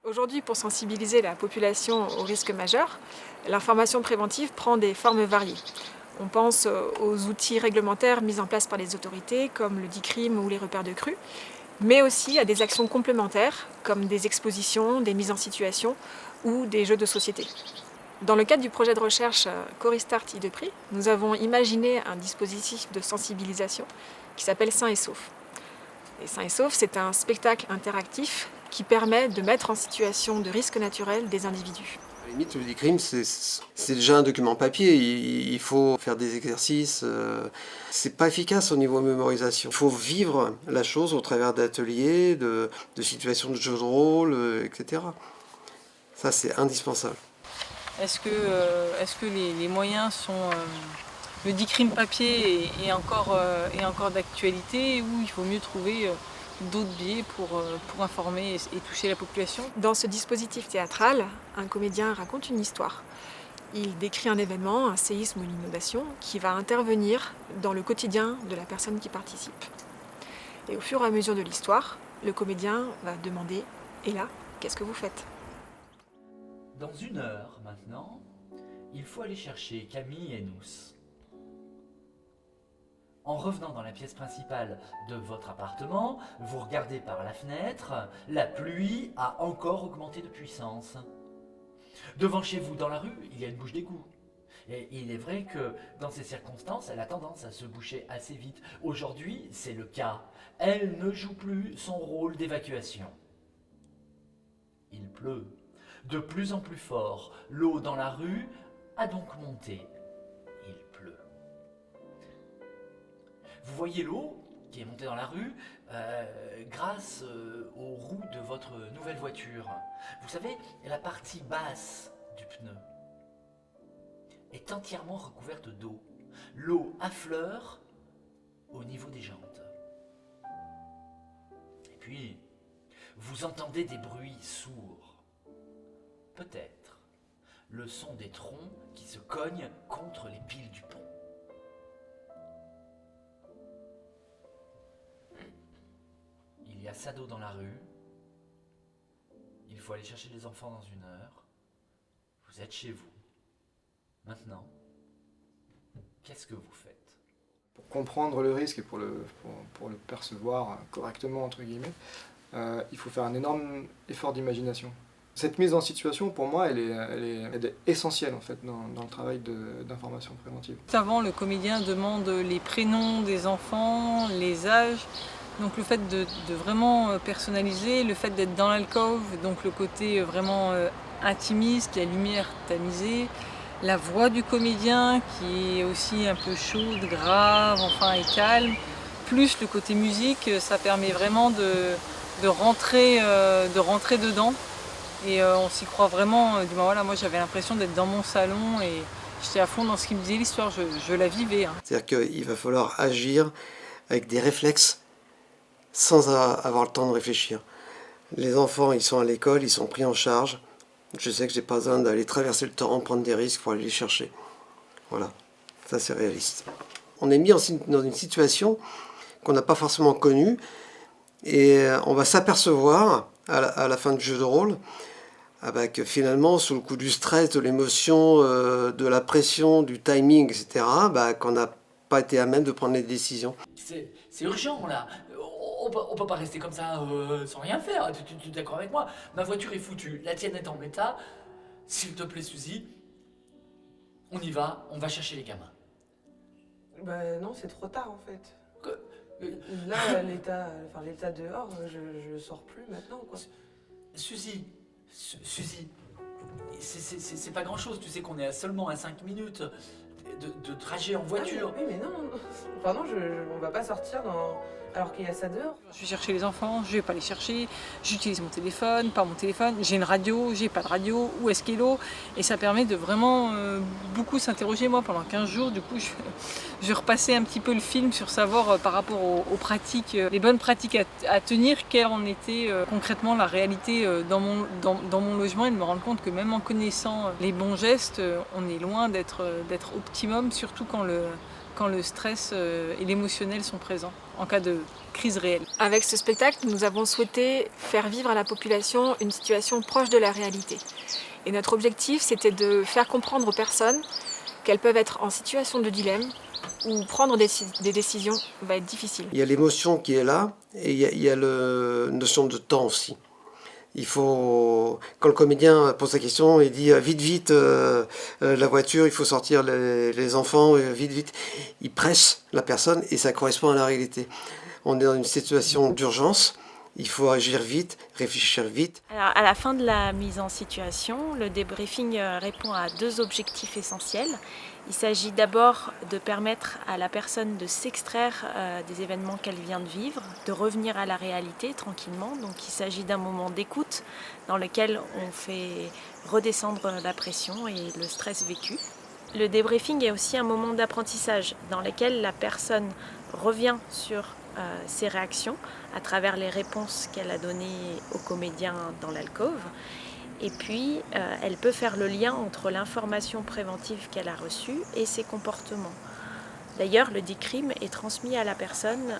Aujourd'hui, pour sensibiliser la population aux risques majeurs, l'information préventive prend des formes variées. On pense aux outils réglementaires mis en place par les autorités, comme le DICRIM ou les repères de crues, mais aussi à des actions complémentaires, comme des expositions, des mises en situation ou des jeux de société. Dans le cadre du projet de recherche Coristart IDEPRI, nous avons imaginé un dispositif de sensibilisation qui s'appelle Sains et Saufs. Et Sains et Saufs, c'est un spectacle interactif qui permet de mettre en situation de risque naturel des individus. À la limite, le DICRIM, c'est déjà un document papier. Il faut faire des exercices. C'est pas efficace au niveau mémorisation. Il faut vivre la chose au travers d'ateliers, de situations de jeux de rôle, etc. Ça, c'est indispensable. Est-ce que les moyens sont... le DICRIM papier est encore d'actualité, ou il faut mieux trouver d'autres biais pour informer et toucher la population? Dans ce dispositif théâtral, un comédien raconte une histoire. Il décrit un événement, un séisme ou une inondation, qui va intervenir dans le quotidien de la personne qui participe. Et au fur et à mesure de l'histoire, le comédien va demander « Et là, qu'est-ce que vous faites ?» Dans 1 heure maintenant, il faut aller chercher Camille et Nous. En revenant dans la pièce principale de votre appartement, vous regardez par la fenêtre, la pluie a encore augmenté de puissance. Devant chez vous, dans la rue, il y a une bouche d'égout. Et il est vrai que dans ces circonstances, elle a tendance à se boucher assez vite. Aujourd'hui, c'est le cas. Elle ne joue plus son rôle d'évacuation. Il pleut. De plus en plus fort, l'eau dans la rue a donc monté. Il pleut. Vous voyez l'eau qui est montée dans la rue grâce aux roues de votre nouvelle voiture. Vous savez, la partie basse du pneu est entièrement recouverte d'eau. L'eau affleure au niveau des jantes. Et puis, vous entendez des bruits sourds. Peut-être le son des troncs qui se cognent contre les piles du pont. Il y a ça d'eau dans la rue. Il faut aller chercher les enfants dans 1 heure. Vous êtes chez vous. Maintenant, qu'est-ce que vous faites? Pour comprendre le risque et pour le percevoir correctement, entre guillemets, il faut faire un énorme effort d'imagination. Cette mise en situation, pour moi, elle est essentielle en fait, dans le travail d'information préventive. Avant, le comédien demande les prénoms des enfants, les âges. Donc le fait de vraiment personnaliser, le fait d'être dans l'alcôve, donc le côté vraiment intimiste, la lumière tamisée, la voix du comédien qui est aussi un peu chaude, grave, enfin et calme, plus le côté musique, ça permet vraiment de rentrer dedans. Et on s'y croit vraiment. Voilà, moi j'avais l'impression d'être dans mon salon et j'étais à fond dans ce qu'il me disait l'histoire, je la vivais. C'est-à-dire qu'il va falloir agir avec des réflexes sans avoir le temps de réfléchir. Les enfants, ils sont à l'école, ils sont pris en charge. Je sais que j'ai pas besoin d'aller traverser le torrent, prendre des risques pour aller les chercher. Voilà, ça c'est réaliste. On est mis dans une situation qu'on n'a pas forcément connue et on va s'apercevoir à la fin du jeu de rôle que finalement, sous le coup du stress, de l'émotion, de la pression, du timing, etc., qu'on n'a pas été à même de prendre les décisions. C'est urgent là. On peut pas rester comme ça sans rien faire. Tu es d'accord avec moi? Ma voiture est foutue, la tienne est en état. S'il te plaît, Suzy, on y va, on va chercher les gamins. Bah non, c'est trop tard en fait. Que... Là, l'état dehors, je sors plus maintenant quoi. Suzy, c'est pas grand chose. Tu sais qu'on est seulement à 5 minutes de trajet en voiture. Ah, oui, mais non, pardon, on va pas sortir alors qu'il y a ça dehors. Je vais chercher les enfants, je vais pas les chercher, j'utilise mon téléphone, pas mon téléphone, j'ai une radio, j'ai pas de radio, où est-ce qu'est l'eau? Et ça permet de vraiment beaucoup s'interroger. Moi, pendant 15 jours, du coup, je repassais un petit peu le film sur savoir par rapport aux pratiques, les bonnes pratiques à tenir, quelle en était concrètement la réalité dans mon logement, et de me rendre compte que même en connaissant les bons gestes, on est loin d'être optimum, surtout quand quand le stress et l'émotionnel sont présents, en cas de crise réelle. Avec ce spectacle, nous avons souhaité faire vivre à la population une situation proche de la réalité. Et notre objectif, c'était de faire comprendre aux personnes qu'elles peuvent être en situation de dilemme où prendre des décisions va être difficile. Il y a l'émotion qui est là et il y a la notion de temps aussi. Il faut, quand le comédien pose sa question, il dit vite, vite, la voiture, il faut sortir les enfants, vite, vite. Il presse la personne et ça correspond à la réalité. On est dans une situation d'urgence, il faut agir vite, réfléchir vite. Alors, à la fin de la mise en situation, le débriefing répond à 2 objectifs essentiels. Il s'agit d'abord de permettre à la personne de s'extraire des événements qu'elle vient de vivre, de revenir à la réalité tranquillement. Donc il s'agit d'un moment d'écoute dans lequel on fait redescendre la pression et le stress vécu. Le débriefing est aussi un moment d'apprentissage dans lequel la personne revient sur ses réactions à travers les réponses qu'elle a données aux comédiens dans l'alcôve. Et puis, elle peut faire le lien entre l'information préventive qu'elle a reçue et ses comportements. D'ailleurs, le DICRIM est transmis à la personne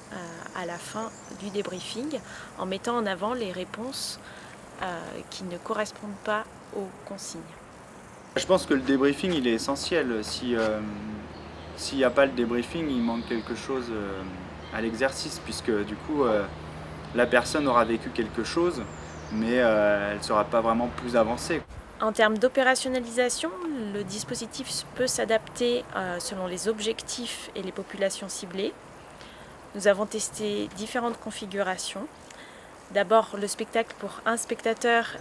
à la fin du débriefing en mettant en avant les réponses qui ne correspondent pas aux consignes. Je pense que le débriefing il est essentiel. S'il n'y a pas le débriefing, il manque quelque chose à l'exercice, puisque du coup la personne aura vécu quelque chose, mais elle ne sera pas vraiment plus avancée. En termes d'opérationnalisation, le dispositif peut s'adapter selon les objectifs et les populations ciblées. Nous avons testé différentes configurations. D'abord le spectacle pour un spectateur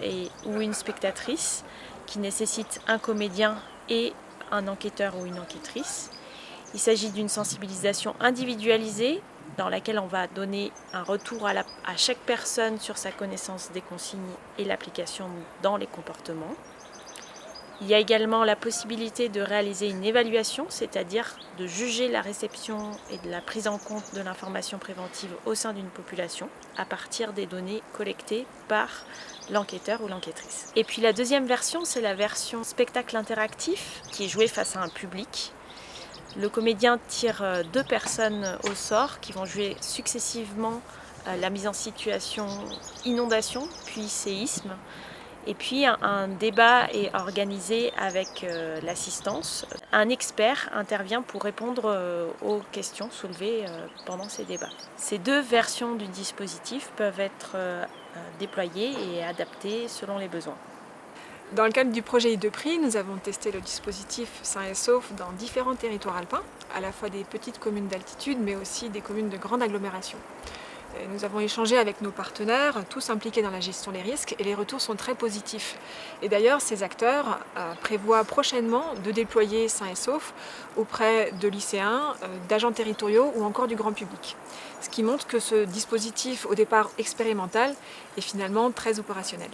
ou une spectatrice qui nécessite un comédien et un enquêteur ou une enquêtrice. Il s'agit d'une sensibilisation individualisée dans laquelle on va donner un retour à chaque personne sur sa connaissance des consignes et l'application dans les comportements. Il y a également la possibilité de réaliser une évaluation, c'est-à-dire de juger la réception et de la prise en compte de l'information préventive au sein d'une population à partir des données collectées par l'enquêteur ou l'enquêtrice. Et puis la deuxième version, c'est la version spectacle interactif qui est joué face à un public. Le comédien tire 2 personnes au sort qui vont jouer successivement la mise en situation inondation, puis séisme. Et puis un débat est organisé avec l'assistance. Un expert intervient pour répondre aux questions soulevées pendant ces débats. Ces 2 versions du dispositif peuvent être déployées et adaptées selon les besoins. Dans le cadre du projet I2PRI, nous avons testé le dispositif Sains et Saufs dans différents territoires alpins, à la fois des petites communes d'altitude, mais aussi des communes de grande agglomération. Nous avons échangé avec nos partenaires, tous impliqués dans la gestion des risques, et les retours sont très positifs. Et d'ailleurs, ces acteurs prévoient prochainement de déployer Sains et Saufs auprès de lycéens, d'agents territoriaux ou encore du grand public. Ce qui montre que ce dispositif, au départ expérimental, est finalement très opérationnel.